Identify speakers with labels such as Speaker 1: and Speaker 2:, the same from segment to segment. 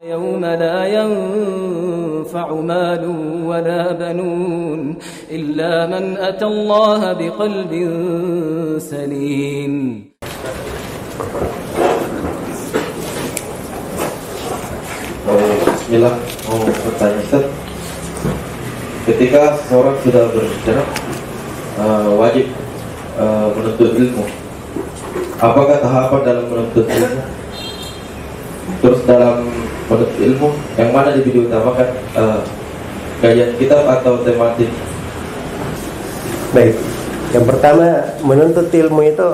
Speaker 1: يوم لا ينفع مال ولا بنون إلا من أتى الله بقلب سليم.
Speaker 2: Bismillah, mau bertanya Ustaz. Ketika seseorang sudah berhijrah, wajib menuntut ilmu. Apakah tahapan dalam menuntut ilmu? Terus dalam menuntut ilmu, yang mana lebih diutamakan, kajian kitab atau tematik?
Speaker 3: Baik, yang pertama menuntut ilmu itu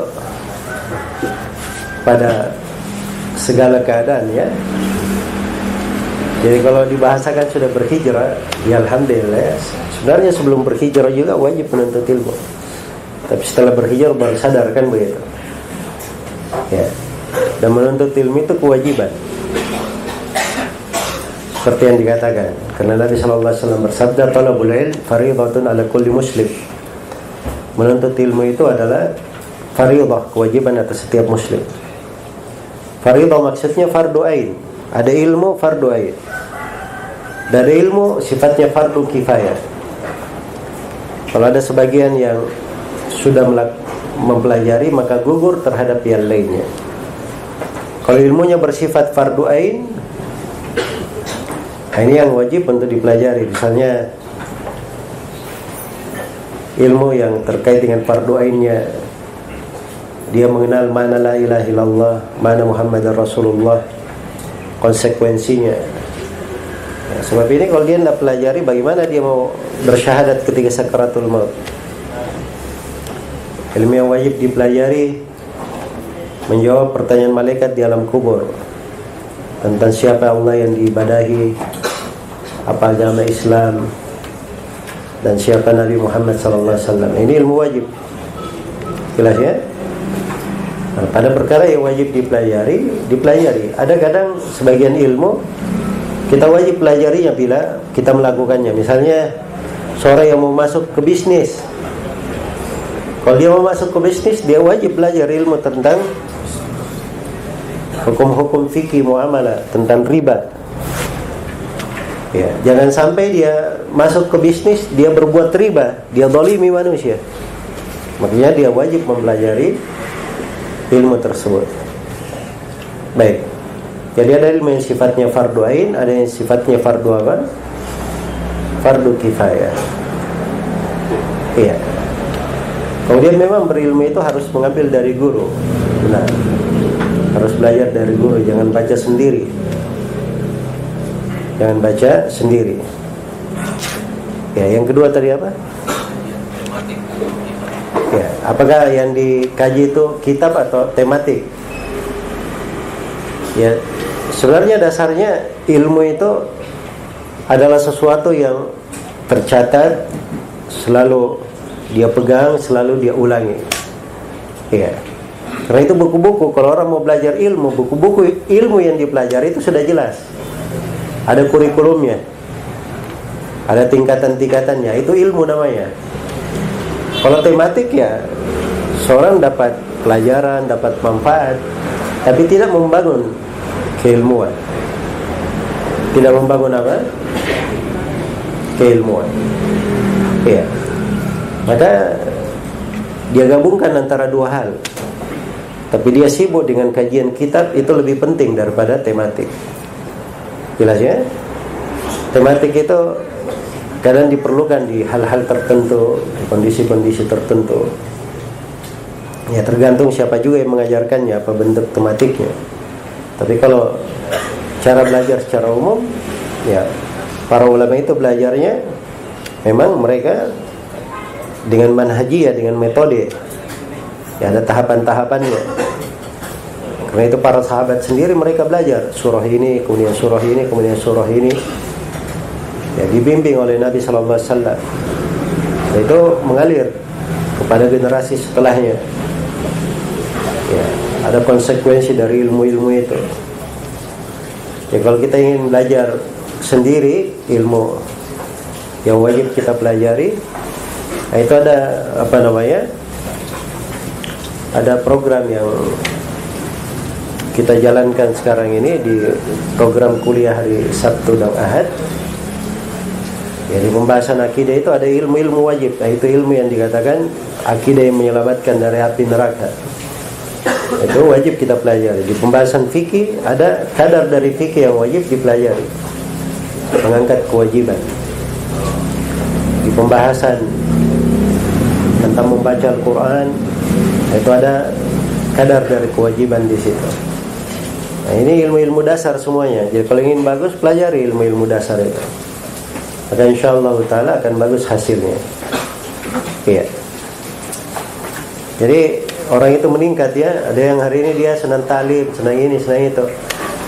Speaker 3: pada segala keadaan ya. Jadi kalau dibahasakan sudah berhijrah, ya alhamdulillah. Sebenarnya sebelum berhijrah juga wajib menuntut ilmu. Tapi setelah berhijrah baru sadar kan begitu. Ya. Dan menuntut ilmu itu kewajiban. Seperti yang dikatakan, karena Nabi sallallahu alaihi wasallam bersabda, "Talabul ilm fardhatun 'ala kulli muslim." Menuntut ilmu itu adalah fardhah, kewajiban atas setiap muslim. Fardhah maksudnya fardu ain. Ada ilmu fardu ain. Dan ada ilmu sifatnya fardu kifayah. Kalau ada sebagian yang sudah mempelajari maka gugur terhadap yang lainnya. Kalau ilmunya bersifat fardu ain, ini yang wajib untuk dipelajari. Misalnya ilmu yang terkait dengan fardu ainnya, dia mengenal mana la ilaha illallah, mana Muhammadar Rasulullah, konsekuensinya. Ya, sebab ini kalau dia tidak pelajari, bagaimana dia mau bersyahadat ketika sakaratul maut? Ilmu yang wajib dipelajari menjawab pertanyaan malaikat di alam kubur tentang siapa Allah yang diibadahi, apa agama Islam, dan siapa Nabi Muhammad SAW. Ini ilmu wajib. Jelas ya? Nah, pada perkara yang wajib dipelajari. Ada kadang sebagian ilmu kita wajib pelajarinya bila kita melakukannya. Misalnya seorang yang mau masuk ke bisnis, kalau dia mau masuk ke bisnis, dia wajib belajar ilmu tentang hukum-hukum fikih muamalah, tentang riba. Ya, jangan sampai dia masuk ke bisnis, dia berbuat riba, dia zalimi manusia. Makanya dia wajib mempelajari ilmu tersebut. Baik. Jadi ada ilmu yang sifatnya fardu ain, ada yang sifatnya fardu apa? Fardu kifayah. Iya. Kemudian memang berilmu itu harus mengambil dari guru. Benar. Harus belajar dari guru, jangan baca sendiri. Jangan baca sendiri. Ya, yang kedua tadi apa? Ya, apakah yang dikaji itu kitab atau tematik? Ya, sebenarnya dasarnya ilmu itu adalah sesuatu yang tercatat, selalu dia pegang, selalu dia ulangi. Ya. Karena itu buku-buku, kalau orang mau belajar ilmu, buku-buku ilmu yang dipelajari itu sudah jelas. Ada kurikulumnya. Ada tingkatan-tingkatannya, itu ilmu namanya. Kalau tematik ya seorang dapat pelajaran, dapat manfaat, tapi tidak membangun keilmuan. Tidak membangun apa? Keilmuan. Ya. Maka dia gabungkan antara dua hal. Tapi dia sibuk dengan kajian kitab, itu lebih penting daripada tematik. Jelas ya? Tematik itu kadang diperlukan di hal-hal tertentu, di kondisi-kondisi tertentu. Ya tergantung siapa juga yang mengajarkannya, apa bentuk tematiknya. Tapi kalau cara belajar secara umum, ya para ulama itu belajarnya memang mereka dengan manhajiyah, dengan metode. Ya ada tahapan-tahapannya. Karena itu para sahabat sendiri mereka belajar surah ini, kemudian surah ini, kemudian surah ini. Ya, dibimbing oleh Nabi sallallahu alaihi wasallam. Itu mengalir kepada generasi setelahnya. Ya, ada konsekuensi dari ilmu-ilmu itu. Ya, kalau kita ingin belajar sendiri ilmu yang wajib kita pelajari, nah itu ada apa namanya? Ada program yang kita jalankan sekarang ini di program kuliah hari Sabtu dan Ahad. Jadi pembahasan akidah itu ada ilmu-ilmu wajib. Nah, itu ilmu yang dikatakan akidah yang menyelamatkan dari api neraka. Itu wajib kita pelajari. Di pembahasan fikih ada kadar dari fikih yang wajib dipelajari, mengangkat kewajiban. Di pembahasan tentang membaca Al-Quran itu ada kadar dari kewajiban di situ. Nah, ini ilmu-ilmu dasar semuanya. Jadi kalau ingin bagus, pelajari ilmu-ilmu dasar itu. Maka insyaallah ta'ala akan bagus hasilnya. Iya. Jadi orang itu meningkat ya. Ada yang hari ini dia senang taklim, senang ini, senang itu.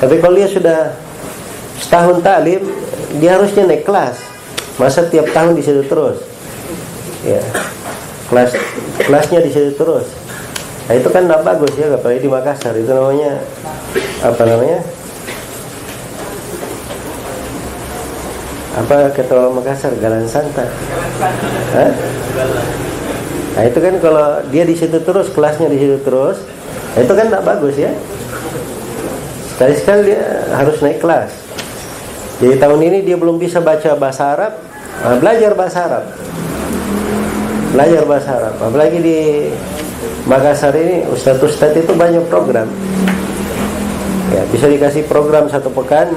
Speaker 3: Tapi kalau dia sudah setahun taklim, dia harusnya naik kelas. Masa tiap tahun di situ terus? Ya. Kelasnya di situ terus. Nah, itu kan tidak bagus ya, apalagi di Makassar. Itu namanya apa namanya? Apa kata orang Makassar? Galan santa. Hah? Nah, itu kan kalau dia di situ terus, kelasnya di situ terus, itu kan tidak bagus ya. Sekali-sekali dia harus naik kelas. Jadi tahun ini dia belum bisa baca bahasa Arab, belajar bahasa Arab. Belajar bahasa Arab. Apalagi di Makassar ini ustadz-ustadz itu banyak program. Ya, bisa dikasih program 1 pekan,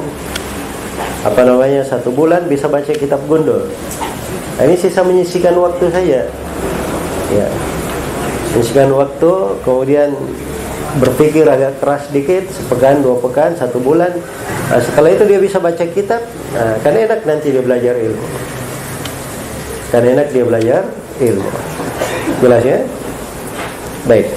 Speaker 3: apa namanya 1 bulan bisa baca kitab gundul. Nah, ini sisa menyisikan waktu saja. Ya, menyisikan waktu, kemudian berpikir agak keras dikit, 1 pekan, 2 pekan, 1 bulan. Nah, setelah itu dia bisa baca kitab. Nah, kan enak nanti dia belajar ilmu. Kan enak dia belajar ilmu. Jelas ya? Baik.